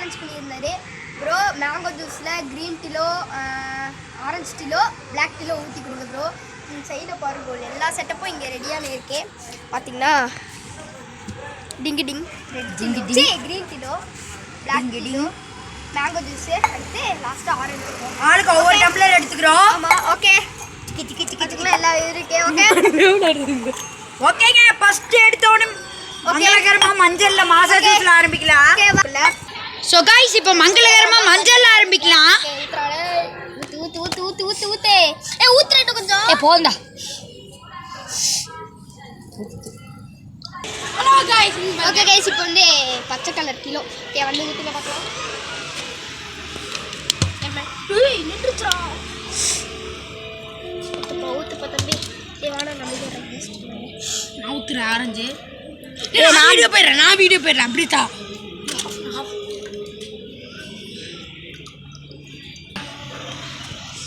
Challenge பண்ணியிருந்தாரு. Bro mango ஜூஸில் green டீலோ ஆரஞ்சு டீலோ பிளாக் டீலோ ஊற்றி கொடுங்க ப்ரோ. சைடில் பாருங்க ப்ரோ, எல்லா செட்டப்பும் இங்கே ரெடியான இருக்கே. பார்த்தீங்கன்னா டிங்கு டிங் க்ரீன் டீலோ பிளாக் டீலோ மேங்கோ ஜூஸு அடுத்து லாஸ்ட்டாக ஆரஞ்சு. ஆளுக்கு ஒவ்வொரு டம்ளர் எடுத்துக்கிறோம். ஆமாம் ஓகே. இதுக்குலாம் எல்லாம் இருக்கே. ஓகே ஓகேங்க. ஃபர்ஸ்ட் எடுத்தோன்னு மங்களகரமா மஞ்சள்ல மாசா ஜூஸ்ல ஆரம்பிக்கலாம். சோ गाइस இப்போ மங்களகரமா மஞ்சள்ல ஆரம்பிக்கலாம். ஊத்து ஊத்துறேன் கொஞ்சம். Bonda. Hello guys. Okay guys இப்போ வந்து பச்சை கலர் கிலோ. ஓகே வந்து ஊத்துங்க பார்க்கலாம். ஏய் நின்றுச்சா. ஊத்து பத்தம்பி. தேவான நம்ம டேஸ்ட் பண்ணு. நான் ஊத்துற ஆரஞ்சு. நான் வீடியோ போயிடுறேன் அப்படிதா.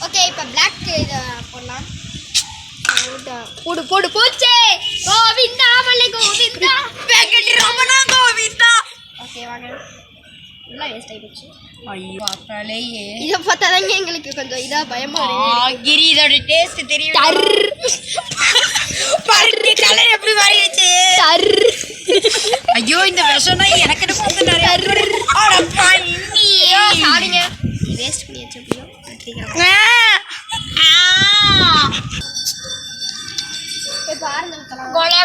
ஓகே இப்போ பிளாக் இத போடலாம். போடு போடு போச்சே. கோவிந்தா மல்லை கோவிந்தா பேக்கெட் ரமணா கோவிந்தா. ஓகே வாங்க. எல்லாம் வேஸ்ட் ஆயி போச்சு. ஐயோ பார்த்தாலேயே இத பார்த்தாதாங்க எங்களுக்கு கொஞ்சம் இதா பயமா இருக்கு. கிரி இதோட டேஸ்ட் தெரியும். பாருங்க கலர் எப்படி மாறிடுச்சு. ஐயோ இந்த விஷம்னா எனக்கு என்ன வந்து நிறைய அட பாவி சாரிங்க. வேஸ்ட் பண்ணி வச்சப்போ கட்டிக்கிறோம். இப்போ ஆரம்பிக்கலாம். கோலா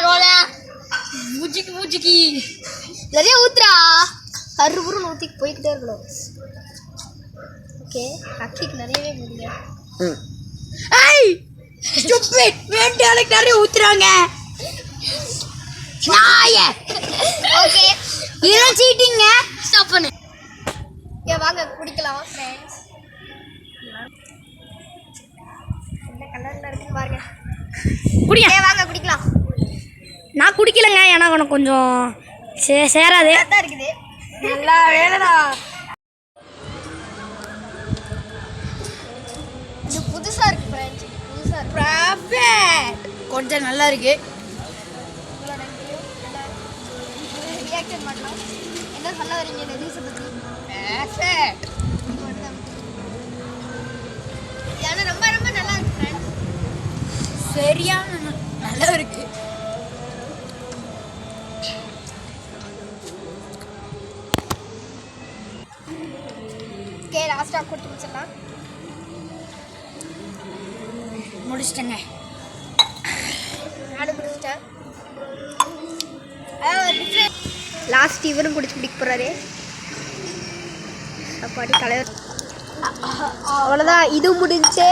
மூஜிக்கு நிறைய ஊத்துறா. கருபுருன்னு ஊற்றி போய்கிட்டே இருக்கணும். ஓகே அக்கிக்கு நிறையவே முடியல. ஏய் ஸ்டூபிட் வேண்டாலுக்கு நிறைய ஊத்துறாங்க. நாயே. ஓகே இது சீட்டிங்க. ஸ்டாப் பண்ணு. ஏ வாங்க குடிக்கலாம் फ्रेंड्स. என்ன கலர்ல இருக்கு பாருங்க. குடியா. ஏ வாங்க குடிக்கலாம். நான் குடிக்கலங்க. எனக்கு கொஞ்சம் சேராது. அதான் இருக்குது. நல்லா வேணுடா. இது புதுசா இருக்கு फ्रेंड्स. புதுசா இருக்கு. ப்ராஃபிட் கொஞ்சம் நல்லா இருக்கு. ரியாக்ஷன் பண்ணலாம். என்ன சொல்ல வரீங்க இந்த ஜூஸ் பத்தி? ப்ராஃபிட் இது ரொம்ப ரொம்ப நல்லா இருக்கு फ्रेंड्स. சரியான நல்லா இருக்கு. ஓகே லாஸ்டா குடிச்சு முடிச்சிடலாம். முடிச்சிட்டேங்க. நானும் முடிச்சிட்டேன். லாஸ்ட் இவரும் குடிச்சு முடிக்க போறாரு. அப்பாடி தலைவர். அவ்வளோதான். இது முடிஞ்சுங்க.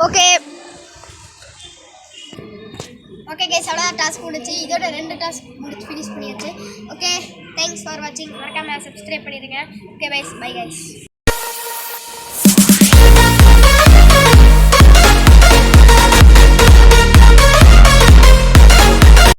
ஓகே ஓகே கைஸ் அவ்வளோதான் டாஸ்க் முடிச்சு. இதோட 2 டாஸ்க் முடிச்சு ஃபினிஷ் பண்ணியாச்சு. ஓகே தேங்க்ஸ் ஃபார் வாட்சிங். மறக்காம சப்ஸ்கிரைப் பண்ணிடுங்க. Okay bye guys.